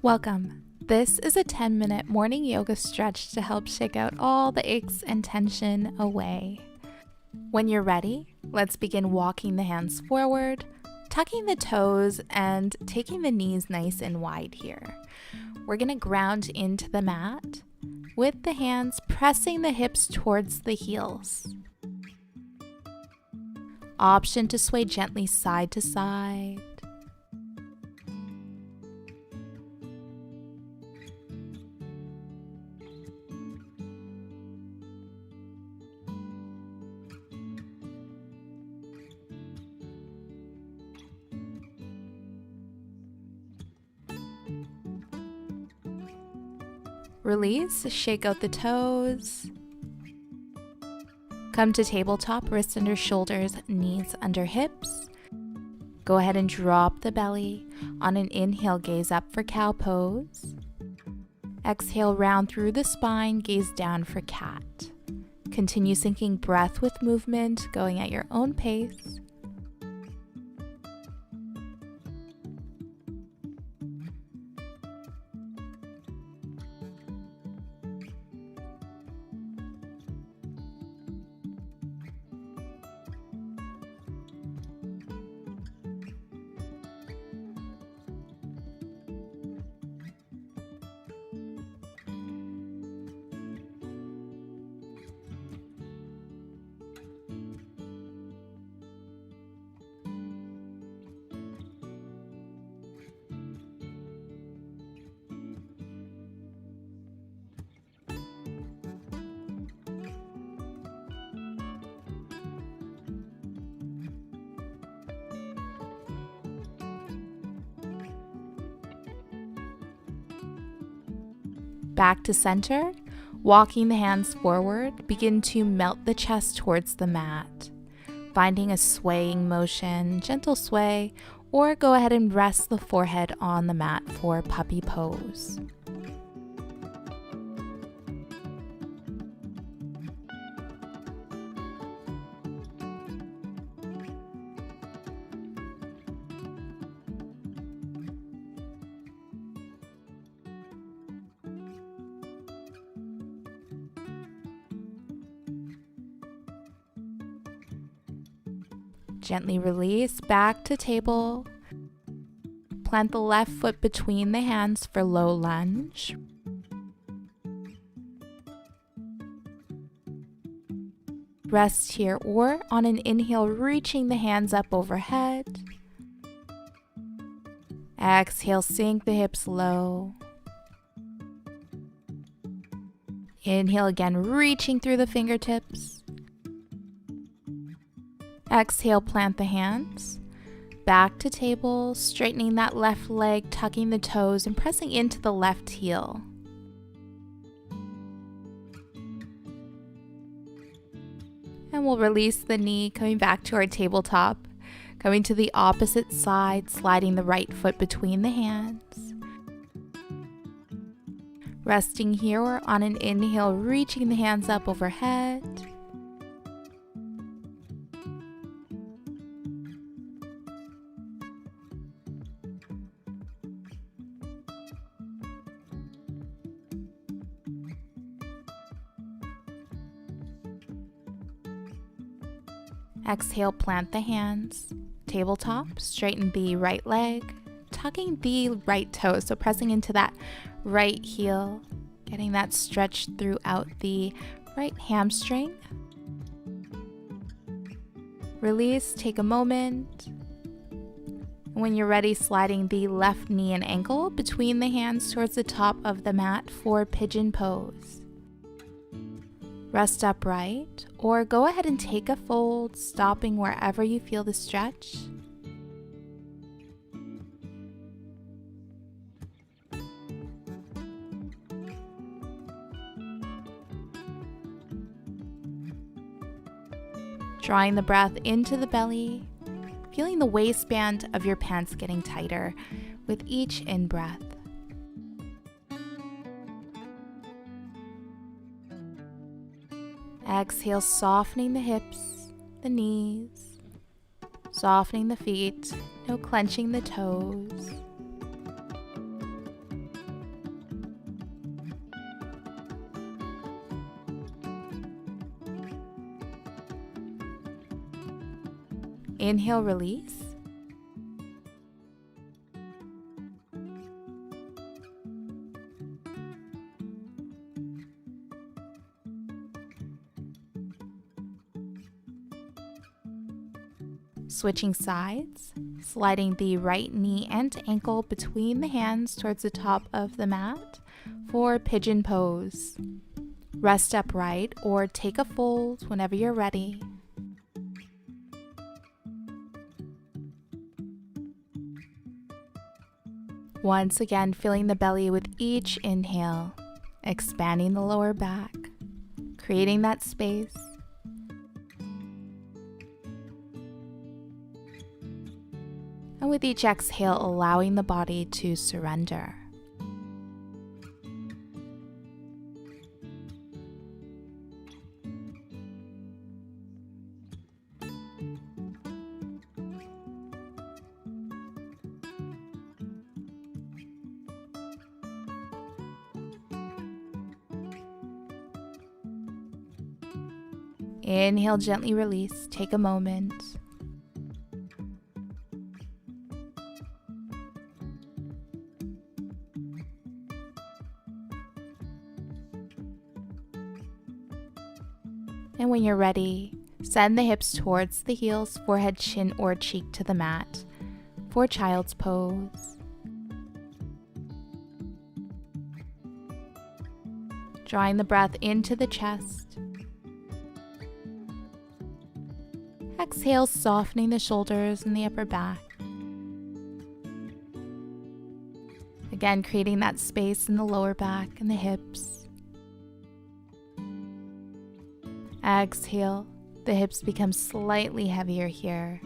Welcome. This is a 10-minute morning yoga stretch to help shake out all the aches and tension away. When you're ready, let's begin walking the hands forward, tucking the toes, and taking the knees nice and wide here. We're going to ground into the mat with the hands pressing the hips towards the heels. Option to sway gently side to side. Release, shake out the toes. Come to tabletop, wrists under shoulders, knees under hips. Go ahead and drop the belly. On an inhale, gaze up for cow pose. Exhale, round through the spine, gaze down for cat. Continue syncing breath with movement, going at your own pace. Back to center, walking the hands forward, begin to melt the chest towards the mat, finding a swaying motion, gentle sway, or go ahead and rest the forehead on the mat for puppy pose. Gently release back to table. Plant the left foot between the hands for low lunge. Rest here, or on an inhale, reaching the hands up overhead. Exhale, sink the hips low. Inhale again, reaching through the fingertips. Exhale, plant the hands. Back to table, straightening that left leg, tucking the toes, and pressing into the left heel. And we'll release the knee, coming back to our tabletop. Coming to the opposite side, sliding the right foot between the hands. Resting here, or on an inhale, reaching the hands up overhead. Exhale, plant the hands. Tabletop, straighten the right leg, tucking the right toe, so pressing into that right heel, getting that stretch throughout the right hamstring. Release, take a moment. When you're ready, sliding the left knee and ankle between the hands towards the top of the mat for Pigeon Pose. Rest upright, or go ahead and take a fold, stopping wherever you feel the stretch. Drawing the breath into the belly, feeling the waistband of your pants getting tighter with each in-breath. Exhale, softening the hips, the knees, softening the feet, no clenching the toes. Inhale, release. Switching sides, sliding the right knee and ankle between the hands towards the top of the mat for Pigeon Pose. Rest upright or take a fold whenever you're ready. Once again, filling the belly with each inhale, expanding the lower back, creating that space. And with each exhale, allowing the body to surrender. Inhale, gently release. Take a moment. And when you're ready, send the hips towards the heels, forehead, chin, or cheek to the mat for Child's Pose. Drawing the breath into the chest. Exhale, softening the shoulders and the upper back. Again, creating that space in the lower back and the hips. Exhale, the hips become slightly heavier here.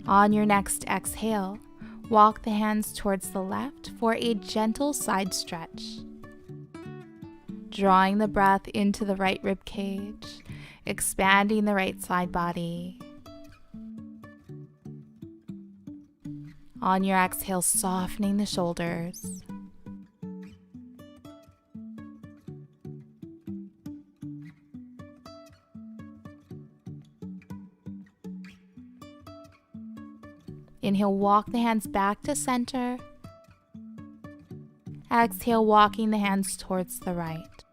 On your next exhale, walk the hands towards the left for a gentle side stretch. Drawing the breath into the right rib cage, expanding the right side body. On your exhale, softening the shoulders. Inhale, walk the hands back to center. Exhale, walking the hands towards the right.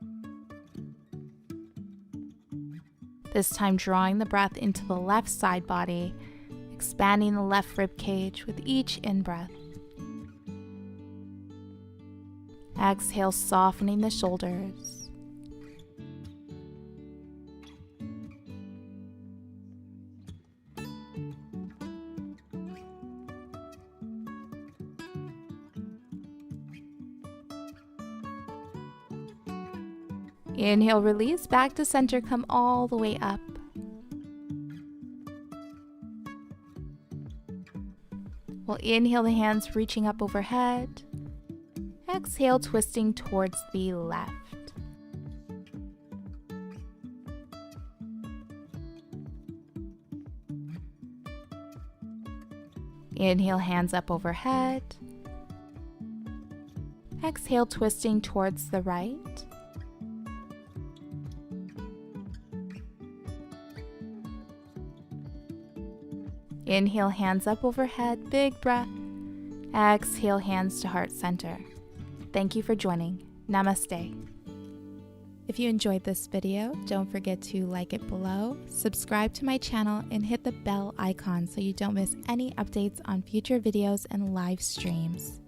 This time, drawing the breath into the left side body, expanding the left rib cage with each in-breath. Exhale, softening the shoulders. Inhale, release, back to center, come all the way up. We'll inhale the hands reaching up overhead. Exhale, twisting towards the left. Inhale, hands up overhead. Exhale, twisting towards the right. Inhale, hands up overhead, big breath. Exhale, hands to heart center. Thank you for joining. Namaste. If you enjoyed this video, don't forget to like it below, subscribe to my channel, and hit the bell icon so you don't miss any updates on future videos and live streams.